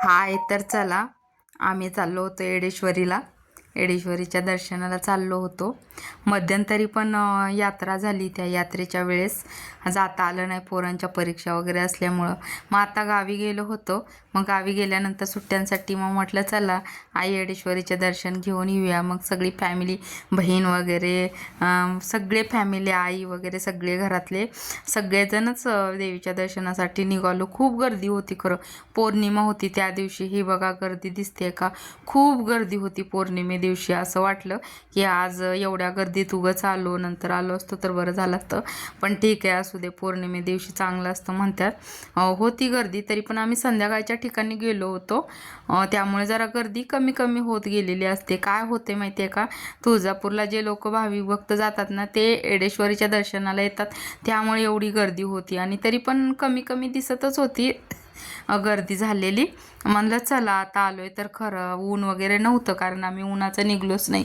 हाय, तर चला आम्ही चाललो होतो येडेश्वरीला. येडेश्वरीच्या दर्शनाला चाललो होतो. मध्यंतरी पण यात्रा झाली. त्या यात्रेच्या वेळेस जाता आलं नाही, पोरांच्या परीक्षा वगैरे असल्यामुळं. मग आता गावी गेलो होतो. मग गावी गेल्यानंतर सुट्ट्यांसाठी मग म्हटलं चला आई येडेश्वरीचे दर्शन घेऊन येऊया. मग सगळी फॅमिली, बहीण वगैरे, सगळे फॅमिली, आई वगैरे सगळे घरातले सगळेजणच देवीच्या दर्शनासाठी निघालो. खूप गर्दी होती खरं. पौर्णिमा होती त्या दिवशी. ही बघा गर्दी दिसते का? खूप गर्दी होती पौर्णिमे दिवशी. असं वाटलं की आज एवढ्या गर्दीत उगाच आलो, नंतर आलो असतो तर बरं झालं असतं. पण ठीक आहे, असू दे, पौर्णिमे दिवशी चांगलं असतं म्हणतात. होती गर्दी, तरी पण आम्ही संध्याकाळच्या ठिकाणी गेलो होतो. त्यामुळे जरा गर्दी कमी कमी होत गेलेली असते. काय होते माहिती आहे का? तुळजापूरला जे लोक भाविक भक्त जातात ना, ते येडेश्वरीच्या दर्शनाला येतात, त्यामुळे एवढी गर्दी होती. आणि तरी पण कमी कमी दिसतच होती गर्दी झालेली. म्हणलं चला आता आलोय तर खरं. ऊन वगैरे नव्हतं, कारण आम्ही उन्हाचं निघलोच नाही.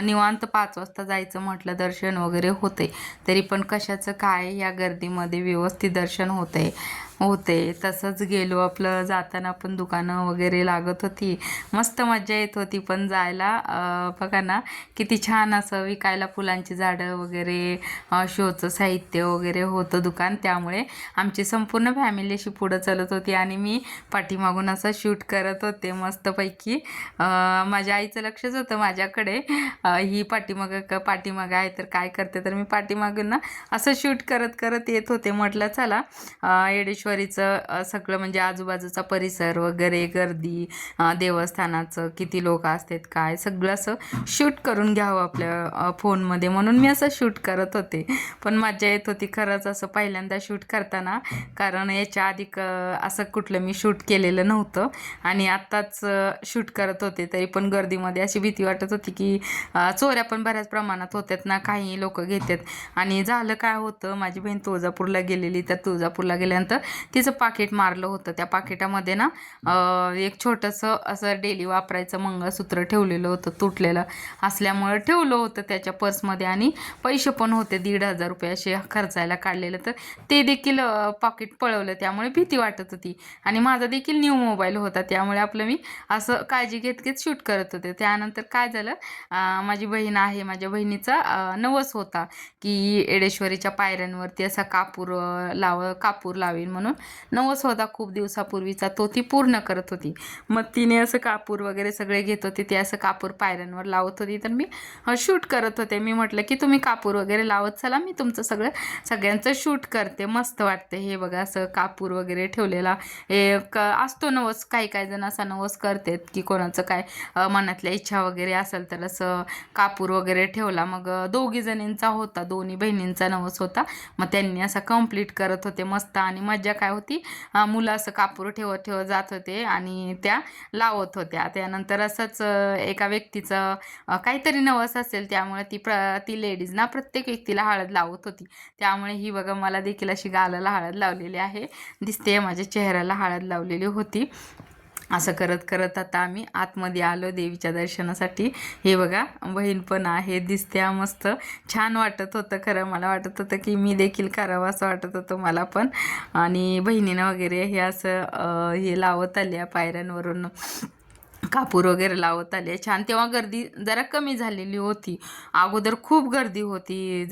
निवांत 5 वाजता जायचं म्हटलं, दर्शन वगैरे होते. तरी पण कशाचं काय, या गर्दीमध्ये व्यवस्थित दर्शन होते. तसंच गेलो. आपलं जाताना पण दुकानं वगैरे लागत होती, मस्त मजा येत होती. पण जायला बघा ना किती छान असं विकायला फुलांची झाडं वगैरे, शोचं साहित्य वगैरे होतं दुकान. त्यामुळे आमची संपूर्ण फॅमिली अशी पुढं चलत होती आणि मी पाठीमागून असं शूट करत होते मस्तपैकी. माझ्या आईचं लक्षच होतं माझ्याकडे. ही पाठीमागं आहे तर काय करते, तर मी पाठीमागून ना असं शूट करत करत येत होते. म्हटलं चला येडेश्वरीचं सगळं म्हणजे आजूबाजूचा परिसर वगैरे, गर्दी, देवस्थानाचं किती लोक असतात काय, सगळं असं शूट करून घ्यावं आपल्या फोनमध्ये, म्हणून मी असं शूट करत होते. पण मजा येत होती खरंच असं पहिल्यांदा शूट करताना, कारण याच्या आधी असं कुठलं मी शूट केलेलं नव्हतं आणि आत्ताच शूट करत होते. तरी पण गर्दीमध्ये अशी भीती वाटत होती की चोऱ्या पण बऱ्याच प्रमाणात होत्यात ना, काही लोक घेतात. आणि झालं काय होतं, माझी बहीण तुळजापूरला गेलेली, तर तुळजापूरला गेल्यानंतर तिचं पाकिट मारलं होतं. त्या पाकिटामध्ये ना एक छोटंसं असं डेली वापरायचं मंगळसूत्र ठेवलेलं होतं, तुटलेलं असल्यामुळं ठेवलं होतं त्याच्या पर्समध्ये. आणि पैसे पण होते, 1,500 रुपये असे खर्चायला काढलेलं. तर ते देखील पाकिट पळवलं, त्यामुळे भीती वाटत होती. आणि माझा देखील न्यू मोबाईल होता, त्यामुळे आपलं मी असं काळजी घेत घेत शूट करत होते. त्यानंतर काय झालं, माझी बहीण आहे, माझ्या बहिणीचा नवस होता की येडेश्वरीच्या पायऱ्यांवरती असा कापूर लावीन म्हणून नवस होता खूप दिवसापूर्वीचा. तो ती पूर्ण करत होती. मग तिने असं कापूर वगैरे सगळे घेत होते, ते असं कापूर पायऱ्यांवर लावत होती. तर मी शूट करत होते. मी म्हटलं की तुम्ही कापूर वगैरे लावत चला, मी तुमचं सगळ्यांचं शूट करते, मस्त वाटते. हे बघा असं कापूर वगैरे ठेवलेला एक असतो नवस. काही जण असा नवस करतात की कोणाचं काय मनातल्या इच्छा वगैरे असेल तर असं कापूर वगैरे ठेवला. मग दोघी जणींचा होता, दोन्ही बहिणींचा नवस होता. मग त्यांनी असं कंप्लीट करत होते मस्त. आणि मजा काय होती, मुलं असं कापूर ठेवत ठेवत जात होते आणि त्या लावत होत्या. त्यानंतर असंच एका व्यक्तीचं काहीतरी नवस असेल, त्यामुळे ती लेडीज ना प्रत्येक व्यक्तीला हळद लावत होती. त्यामुळे ही बघा मला देखील अशी गालाला हळद लावलेली आहे, दिसते, माझ्या चेहऱ्याला हळद लावलेली होती. असं करत करत आता आम्ही आतमध्ये आलो देवीच्या दर्शनासाठी. हे बघा बहीण पण आहे, दिसते, मस्त छान वाटत होतं खरं. मला वाटत होतं की मी देखील करावं असं वाटत होतं मला पण. आणि बहिणीनं वगैरे हे असं हे लावत आल्या पायऱ्यांवरून, कापूर वगैरे लावत आले छान. तेव्हा गर्दी जरा कमी झालेली होती. अगोदर खूप गर्दी होती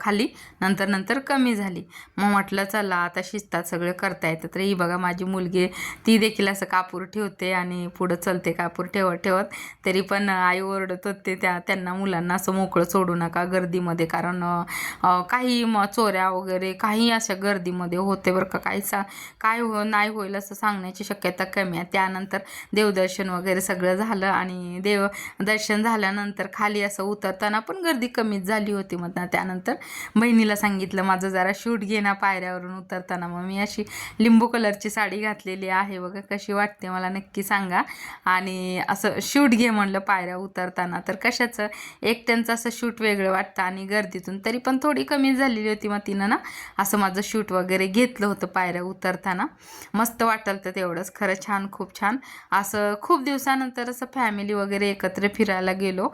खाली, नंतर कमी झाली. मग म्हटलं चला आता शिस्तात सगळं करता येतं. तर ही बघा माझी मुलगी, ती देखील असं कापूर ठेवते आणि पुढं चलते कापूर ठेवत ठेवत. तरी पण आई ओरडत होते त्यांना, मुलांना असं मोकळं सोडू नका गर्दीमध्ये, कारण काही चोऱ्या वगैरे काही अशा गर्दीमध्ये होते बरं का. काय नाही होईल असं सांगण्याची शक्यता कमी आहे. त्यानंतर देवदर्शन वगैरे सगळं झालं आणि दर्शन झाल्यानंतर खाली असं उतरताना पण गर्दी कमीच झाली होती. मग त्यानंतर बहिणीला सांगितलं माझं जरा शूट घे ना पायऱ्यावरून उतरताना. मग मी अशी लिंबू कलरची साडी घातलेली आहे बघा, कशी वाटते मला नक्की सांगा. आणि असं शूट घे म्हणलं पायऱ्या उतरताना. तर कशाचं एकट्यांचं असं शूट वेगळं वाटतं आणि गर्दीतून तरी पण थोडी कमी झालेली होती. मग तिनं ना असं माझं शूट वगैरे घेतलं होतं पायऱ्या उतरताना. मस्त वाटलं तर तेवढंच खरं, छान, खूप छान. असं खूप दिवसानंतर असं फॅमिली वगैरे एकत्र फिरायला गेलो.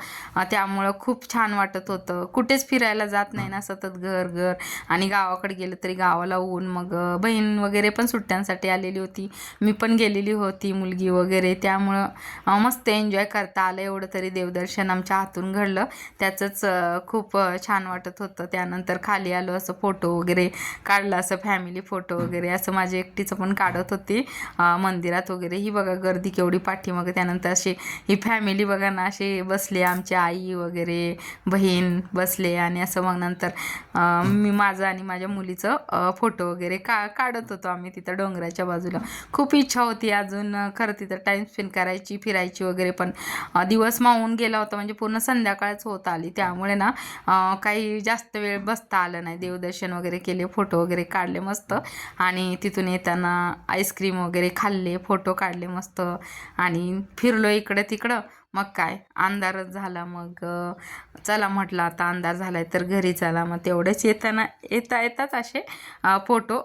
त्यामुळं खूप छान वाटत होतं. कुठेच फिरायला जात नाही ना, सतत घर घर. आणि गावाकडे गेलं तरी गावाला ऊन. मग बहीण वगैरे पण सुट्ट्यांसाठी आलेली होती, मी पण गेलेली होती, मुलगी वगैरे. त्यामुळं मस्त एन्जॉय करता आलं. एवढं तरी देवदर्शन आमच्या हातून घडलं, त्याचंच खूप छान वाटत होतं. त्यानंतर खाली आलो, असं फोटो वगैरे काढला, असं फॅमिली फोटो वगैरे असं माझी एकटीचं पण काढत होती मंदिरात वगैरे. ही बघा गर्दी केवढी पाठीमागं. त्यानंतर अशी ही फॅमिली बघा ना, अशी बसले, आमची आई वगैरे, बहीण बसले. आणि असं मग नंतर मी माझं आणि माझ्या मुलीचं फोटो वगैरे काढत होतो आम्ही तिथं डोंगराच्या बाजूला. खूप इच्छा होती अजून खरं तिथं टाईम स्पेंड करायची, फिरायची वगैरे. पण दिवस मावून गेला होता, म्हणजे पूर्ण संध्याकाळच होत आली. त्यामुळे ना काही जास्त वेळ बसता आलं नाही. देवदर्शन वगैरे केले, फोटो वगैरे काढले मस्त. आणि तिथून येताना आईस्क्रीम वगैरे खाल्ले, फोटो काढले मस्त. आणि फिरलो इकडं तिकडं. मग काय अंधारच झाला. मग चला म्हटलं आता अंधार झालाय तर घरी चला. मग तेवढेच येतात असे फोटो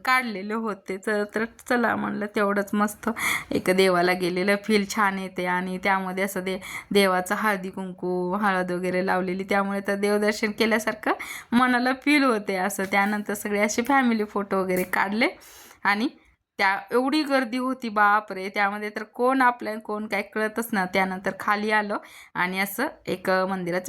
काढलेले होते. तर चला म्हणलं, तेवढंच मस्त एक देवाला गेलेलं फील छान येते. आणि त्यामध्ये असं देवाचं हळदी कुंकू, हळद वगैरे लावलेली, त्यामुळे तर देवदर्शन केल्यासारखं मनाला फील होते असं. त्यानंतर सगळे असे फॅमिली फोटो वगैरे काढले. आणि एवढी गर्दी होती बाप रे, त्यामध्ये तर कोण आपल्या कोण काय कळतच ना. त्यानंतर खाली आलो आणि असं एक मंदिराचं